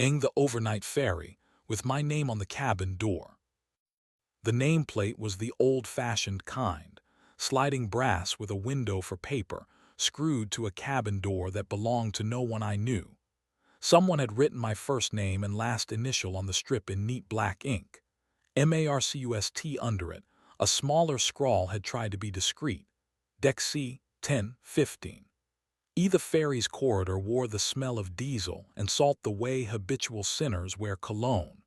the overnight ferry, with my name on the cabin door. The nameplate was the old-fashioned kind, sliding brass with a window for paper, screwed to a cabin door that belonged to no one I knew. Someone had written my first name and last initial on the strip in neat black ink. MARCUST under it. A smaller scrawl had tried to be discreet. Deck C, 10:15. The ferry's corridor wore the smell of diesel and salt the way habitual sinners wear cologne.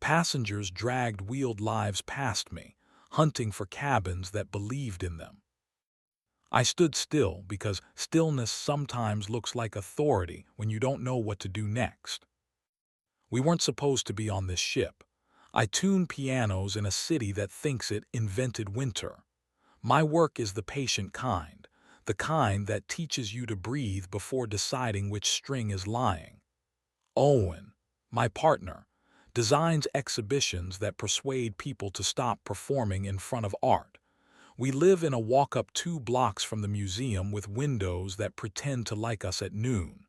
Passengers dragged wheeled lives past me, hunting for cabins that believed in them. I stood still because stillness sometimes looks like authority when you don't know what to do next. We weren't supposed to be on this ship. I tune pianos in a city that thinks it invented winter. My work is the patient kind, the kind that teaches you to breathe before deciding which string is lying. Owen, my partner, designs exhibitions that persuade people to stop performing in front of art. We live in a walk-up 2 blocks from the museum with windows that pretend to like us at noon.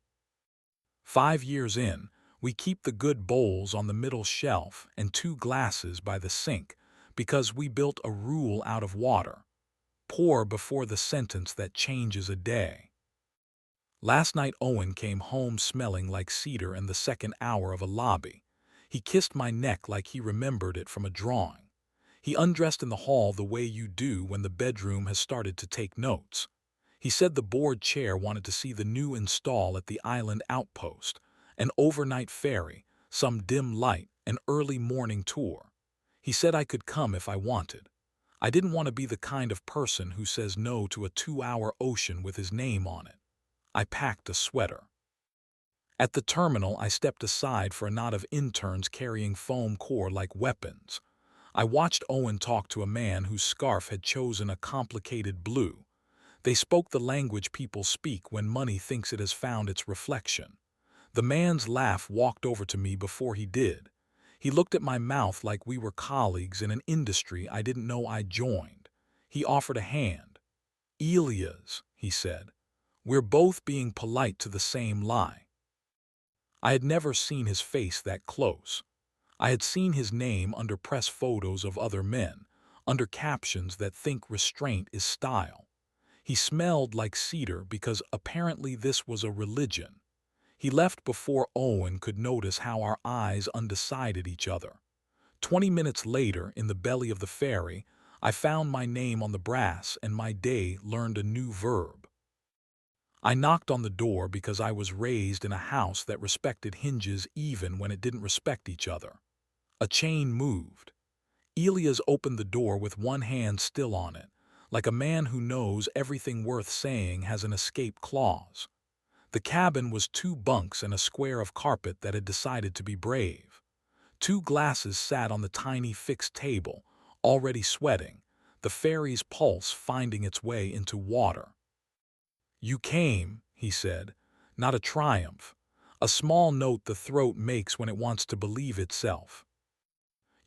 5 years in, we keep the good bowls on the middle shelf and 2 glasses by the sink because we built a rule out of water. Pour before the sentence that changes a day. Last night Owen came home smelling like cedar in the second hour of a lobby. He kissed my neck like he remembered it from a drawing. He undressed in the hall the way you do when the bedroom has started to take notes. He said the board chair wanted to see the new install at the island outpost, an overnight ferry, some dim light, an early morning tour. He said I could come if I wanted. I didn't want to be the kind of person who says no to a 2-hour ocean with his name on it. I packed a sweater. At the terminal, I stepped aside for a knot of interns carrying foam core like weapons. I watched Owen talk to a man whose scarf had chosen a complicated blue. They spoke the language people speak when money thinks it has found its reflection. The man's laugh walked over to me before he did. He looked at my mouth like we were colleagues in an industry I didn't know I joined. He offered a hand. "Elias," he said. "We're both being polite to the same lie." I had never seen his face that close. I had seen his name under press photos of other men, under captions that think restraint is style. He smelled like cedar because apparently this was a religion. He left before Owen could notice how our eyes undecided each other. 20 minutes later, in the belly of the ferry, I found my name on the brass and my day learned a new verb. I knocked on the door because I was raised in a house that respected hinges even when it didn't respect each other. A chain moved. Elias opened the door with one hand still on it, like a man who knows everything worth saying has an escape clause. The cabin was 2 bunks and a square of carpet that had decided to be brave. 2 glasses sat on the tiny fixed table, already sweating, the ferry's pulse finding its way into water. "You came," he said, "not a triumph, a small note the throat makes when it wants to believe itself."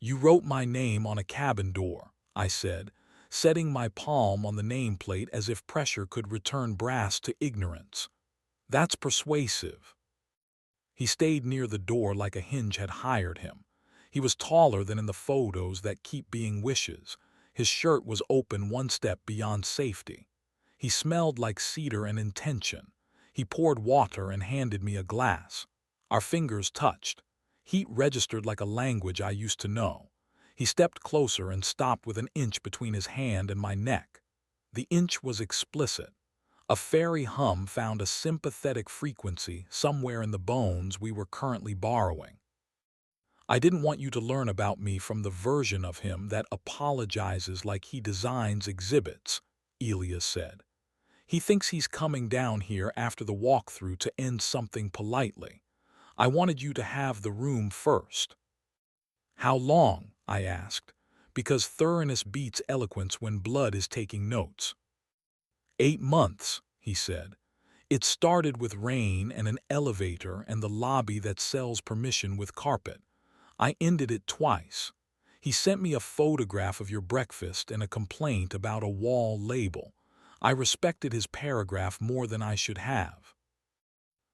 "You wrote my name on a cabin door," I said, setting my palm on the nameplate as if pressure could return brass to ignorance. "That's persuasive." He stayed near the door like a hinge had hired him. He was taller than in the photos that keep being wishes. His shirt was open 1 step beyond safety. He smelled like cedar and intention. He poured water and handed me a glass. Our fingers touched. Heat registered like a language I used to know. He stepped closer and stopped with an inch between his hand and my neck. The inch was explicit. A fairy hum found a sympathetic frequency somewhere in the bones we were currently borrowing. "I didn't want you to learn about me from the version of him that apologizes like he designs exhibits," Elias said. "He thinks he's coming down here after the walkthrough to end something politely. I wanted you to have the room first." "How long?" I asked, because thoroughness beats eloquence when blood is taking notes. 8 months, he said. "It started with rain and an elevator and the lobby that sells permission with carpet. I ended it twice. He sent me a photograph of your breakfast and a complaint about a wall label. I respected his paragraph more than I should have."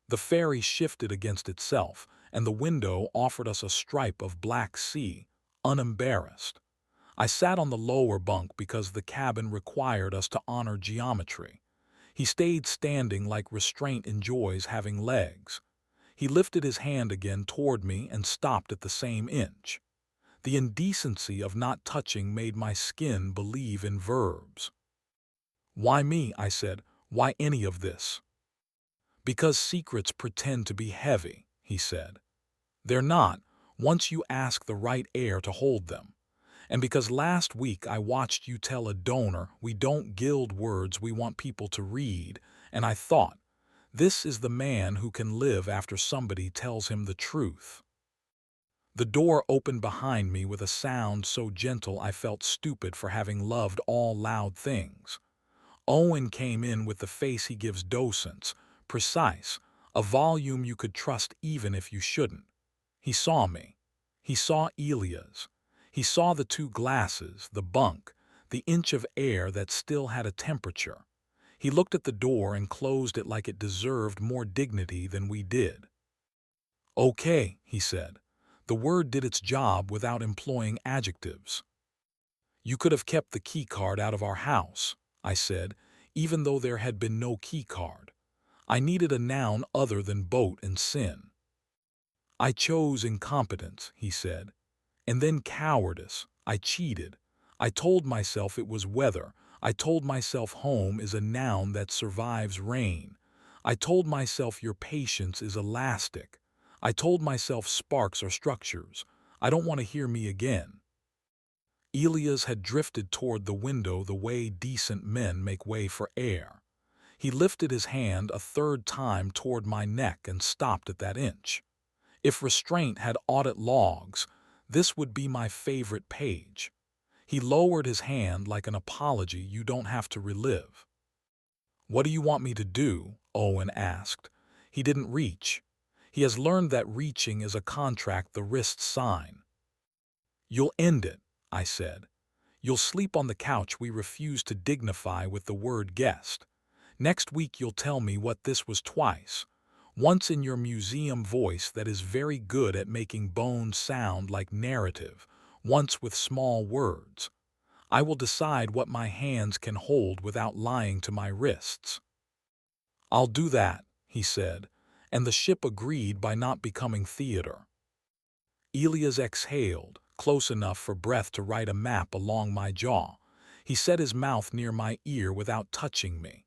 The ferry shifted against itself, and the window offered us a stripe of black sea, unembarrassed. I sat on the lower bunk because the cabin required us to honor geometry. He stayed standing like restraint enjoys having legs. He lifted his hand again toward me and stopped at the same inch. The indecency of not touching made my skin believe in verbs. "Why me?" I said. "Why any of this?" "Because secrets pretend to be heavy," he said. "They're not, once you ask the right air to hold them. And because last week I watched you tell a donor we don't gild words we want people to read, and I thought, this is the man who can live after somebody tells him the truth." The door opened behind me with a sound so gentle I felt stupid for having loved all loud things. Owen came in with the face he gives docents, precise, a volume you could trust even if you shouldn't. He saw me. He saw Elia's. He saw the two glasses, the bunk, the inch of air that still had a temperature. He looked at the door and closed it like it deserved more dignity than we did. "Okay," he said. The word did its job without employing adjectives. "You could have kept the keycard out of our house," I said, even though there had been no keycard. I needed a noun other than boat and sin. "I chose incompetence," he said. "And then cowardice. I cheated. I told myself it was weather. I told myself home is a noun that survives rain. I told myself your patience is elastic. I told myself sparks are structures. I don't want to hear me again." Elias had drifted toward the window the way decent men make way for air. He lifted his hand a third time toward my neck and stopped at that inch. If restraint had audit logs, this would be my favorite page. He lowered his hand like an apology you don't have to relive. "What do you want me to do?" Owen asked. He didn't reach. He has learned that reaching is a contract the wrists sign. "You'll end it," I said. "You'll sleep on the couch we refuse to dignify with the word guest. Next week you'll tell me what this was twice. Once in your museum voice that is very good at making bones sound like narrative, once with small words. I will decide what my hands can hold without lying to my wrists." "I'll do that," he said, and the ship agreed by not becoming theater. Elias exhaled, close enough for breath to write a map along my jaw. He set his mouth near my ear without touching me.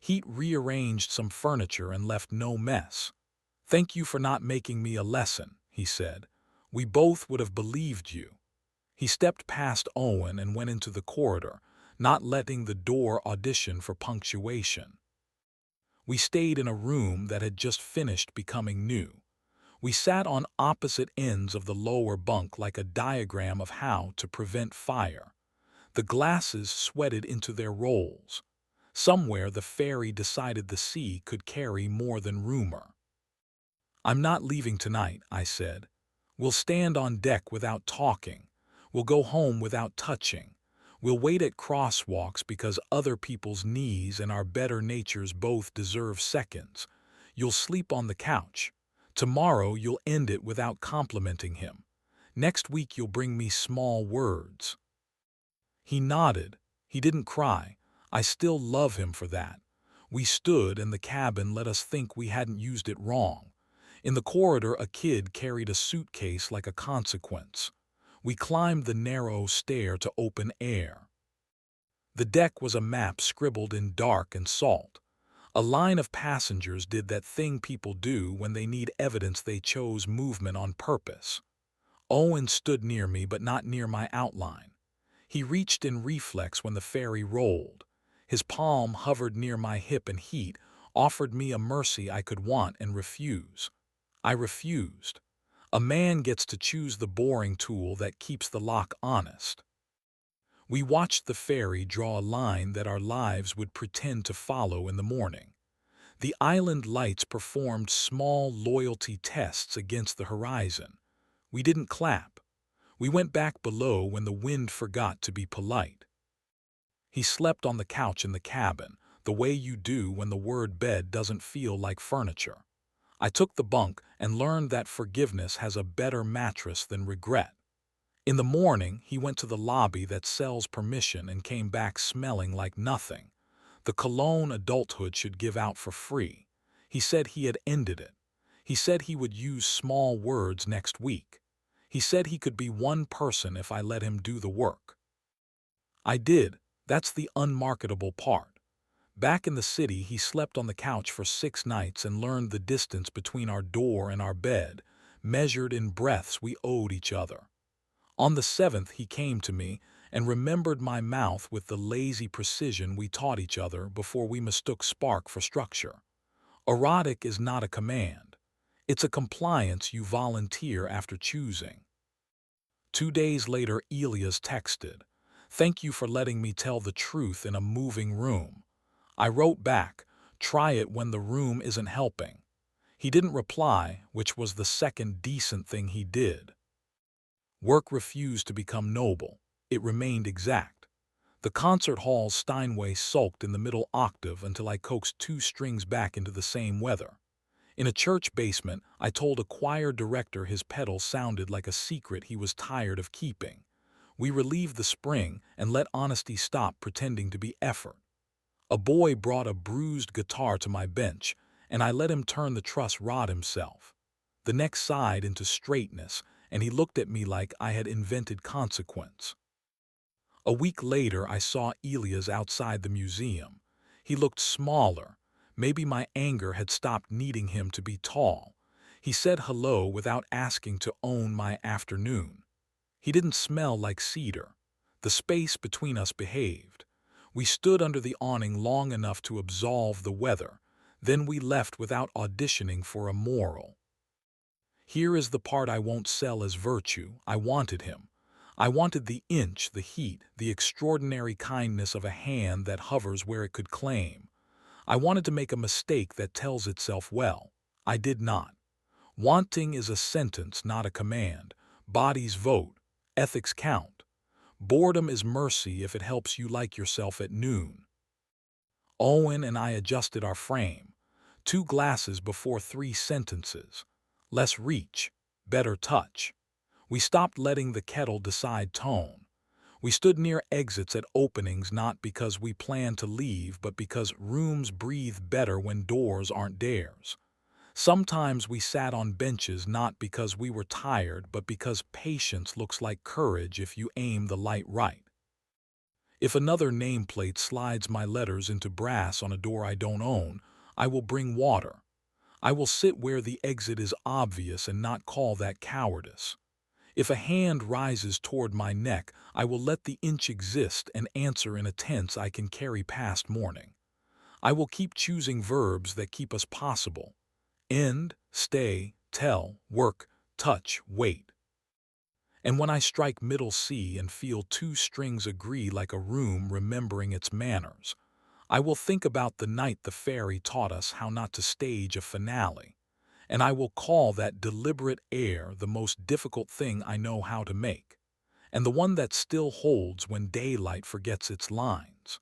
Heat rearranged some furniture and left no mess. "Thank you for not making me a lesson," he said. "We both would have believed you." He stepped past Owen and went into the corridor, not letting the door audition for punctuation. We stayed in a room that had just finished becoming new. We sat on opposite ends of the lower bunk like a diagram of how to prevent fire. The glasses sweated into their rolls. Somewhere the ferry decided the sea could carry more than rumor. "I'm not leaving tonight," I said. "We'll stand on deck without talking. We'll go home without touching. We'll wait at crosswalks because other people's knees and our better natures both deserve seconds. You'll sleep on the couch. Tomorrow you'll end it without complimenting him. Next week you'll bring me small words." He nodded. He didn't cry. I still love him for that. We stood and the cabin let us think we hadn't used it wrong. In the corridor a kid carried a suitcase like a consequence. We climbed the narrow stair to open air. The deck was a map scribbled in dark and salt. A line of passengers did that thing people do when they need evidence they chose movement on purpose. Owen stood near me but not near my outline. He reached in reflex when the ferry rolled. His palm hovered near my hip and heat offered me a mercy I could want and refuse. I refused. A man gets to choose the boring tool that keeps the lock honest. We watched the ferry draw a line that our lives would pretend to follow in the morning. The island lights performed small loyalty tests against the horizon. We didn't clap. We went back below when the wind forgot to be polite. He slept on the couch in the cabin, the way you do when the word bed doesn't feel like furniture. I took the bunk and learned that forgiveness has a better mattress than regret. In the morning, he went to the lobby that sells permission and came back smelling like nothing. The cologne adulthood should give out for free. He said he had ended it. He said he would use small words next week. He said he could be one person if I let him do the work. I did. That's the unmarketable part. Back in the city, he slept on the couch for 6 nights and learned the distance between our door and our bed, measured in breaths we owed each other. On the 7th, he came to me and remembered my mouth with the lazy precision we taught each other before we mistook spark for structure. Erotic is not a command. It's a compliance you volunteer after choosing. 2 days later, Elias texted, "Thank you for letting me tell the truth in a moving room." I wrote back, "Try it when the room isn't helping." He didn't reply, which was the second decent thing he did. Work refused to become noble. It remained exact. The concert hall's Steinway sulked in the middle octave until I coaxed 2 strings back into the same weather. In a church basement, I told a choir director his pedal sounded like a secret he was tired of keeping. We relieved the spring and let honesty stop pretending to be effort. A boy brought a bruised guitar to my bench, and I let him turn the truss rod himself. The neck sighed into straightness, and he looked at me like I had invented consequence. A week later, I saw Elias outside the museum. He looked smaller. Maybe my anger had stopped needing him to be tall. He said hello without asking to own my afternoon. He didn't smell like cedar. The space between us behaved. We stood under the awning long enough to absolve the weather. Then we left without auditioning for a moral. Here is the part I won't sell as virtue. I wanted him. I wanted the inch, the heat, the extraordinary kindness of a hand that hovers where it could claim. I wanted to make a mistake that tells itself well. I did not. Wanting is a sentence, not a command. Bodies vote. Ethics count. Boredom is mercy if it helps you like yourself at noon. Owen and I adjusted our frame. 2 glasses before 3 sentences. Less reach, better touch. We stopped letting the kettle decide tone. We stood near exits at openings not because we planned to leave, but because rooms breathe better when doors aren't theirs. Sometimes we sat on benches not because we were tired, but because patience looks like courage if you aim the light right. If another nameplate slides my letters into brass on a door I don't own, I will bring water. I will sit where the exit is obvious and not call that cowardice. If a hand rises toward my neck, I will let the inch exist and answer in a tense I can carry past morning. I will keep choosing verbs that keep us possible. End, stay, tell, work, touch, wait. And when I strike middle C and feel 2 strings agree like a room remembering its manners, I will think about the night the fairy taught us how not to stage a finale, and I will call that deliberate air the most difficult thing I know how to make, and the one that still holds when daylight forgets its lines.